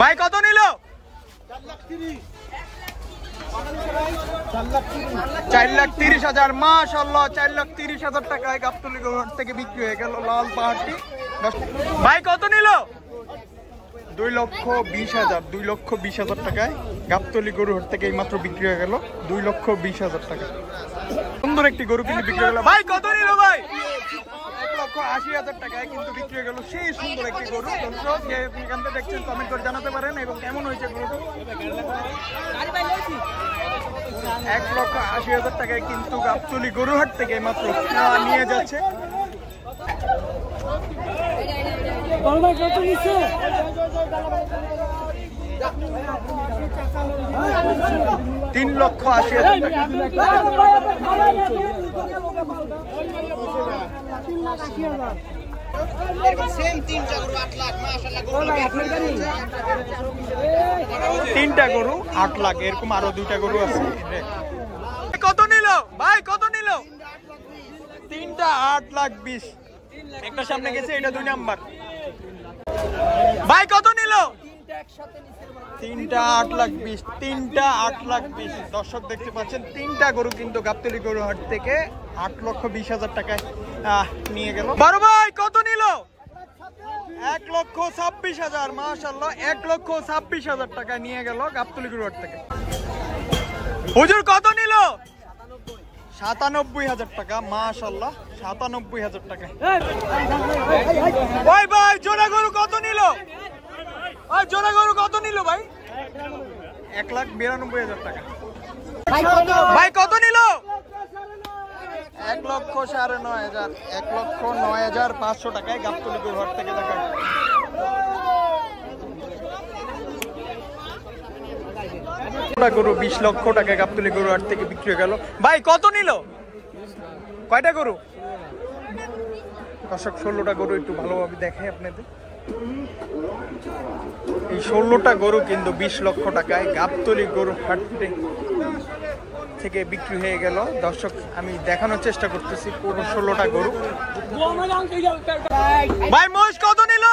ভাই কত নিল? 4,30,000। মাশাআল্লাহ 4,30,000 টাকায় গাবতলী গরুহাট থেকে বিক্রি হয়ে গেল লাল পাহাড়টি। ভাই কত নিল? 2,20,000। 2,20,000 টাকায় গাবতলী গরুহাট থেকে এই মাত্র বিক্রি হয়ে গেল 2,20,000 টাকা। সুন্দর একটি গরু কিন্তু বিক্রি হয়ে গেল। ভাই কত নিল ভাই? 1,80,000 টাকায় কিন্তু বিক্রি হয়ে গেল সেই সুন্দর একটি গরু। দর্শক যে এখান থেকে দেখছেন কমেন্ট করে জানাতে পারেন এবং কেমন হয়েছে গরুটি। 1,80,000 টাকায় কিন্তু গাবতলী গরুহাট থেকে মাত্র নিয়ে যাচ্ছে। 3,80,000 টাকা। তিনটা গরু 8 লাখ, এরকম আরো 2টা গরু আছে। কত নিল ভাই? কত নিল? 3টা 8,20,000। একটা সামনে গেছে, এটা 2 নাম্বার। ভাই কত নিল? 3টা 8,20,000। 3টা 8,20,000। দর্শক দেখতে পাচ্ছেন 3টা গরু কিন্তু গাবতলী গরুহাট থেকে 8,20,000 টাকায় নিয়ে গেল। বড় ভাই কত নিল? 1,26,000। মাশাআল্লাহ 1,26,000 টাকা নিয়ে গেল গাবতলী গরুহাট থেকে। হুজুর কত নিল? 97,000 টাকা। মাশাআল্লাহ 97,000 টাকা। ভাই ভাই জোড়া গরু কত নিল? ভাই জোড়া গরু কত নিল ভাই? 1,92,000 টাকা। ভাই কত নিল? 1,09,500। 1,09,500 টাকায় গাবতলী গরুহাট থেকে দেখা। গরু 20 লক্ষ টাকায় গাবতলী গরুহাট থেকে বিক্রি হয়ে গেল। ভাই কত নিল? কয়টা গরু? দর্শক 16টা গরু একটু ভালোভাবে দেখাই আপনাদের। এই 16টা গরু কিন্তু 20 লক্ষ টাকায় গাবতলী গরুহাট থেকে বিক্রি হয়ে গেল। দর্শক আমি দেখানোর চেষ্টা করতেছি পুরো 16টা গরু। ভাই মহিষ কত নিল?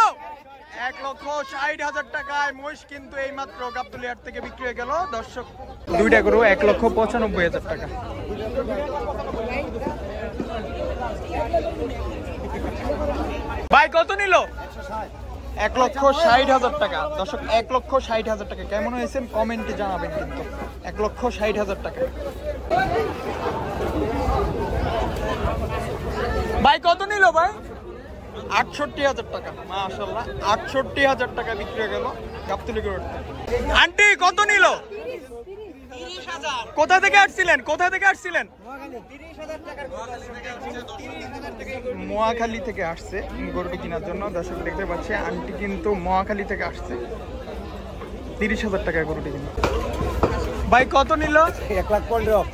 1,60,000 টাকায় মহিষ কিন্তু এই মাত্র গাবতলী হাট থেকে বিক্রি হয়ে গেল। দর্শক 2টা গরু 1,95,000 টাকা। ভাই কত নিল? 1,60,000 টাকা। দর্শক 1,60,000 টাকা। কেমন হয়েছে কমেন্টে জানাবেন কিন্তু। 1,60,000 টাকা। ভাই কত নিল ভাই? 68,000 টাকা। মাশাআল্লাহ 68,000 টাকা বিক্রি হয়ে গেল গাবতলী গরুহাট। আন্টি কত নিল? 30,000। কোথা থেকে আসছিলেন? কোথা থেকে আসছিলেন? মোয়াখালী থেকে আসছে গরুটি কেনার জন্য। দর্শক দেখতে পাচ্ছে আন্টি কিন্তু মোয়াখালী থেকে আসছে। 30,000 টাকা গরুটি কিনে। ভাই কত নিল? 1,15,000।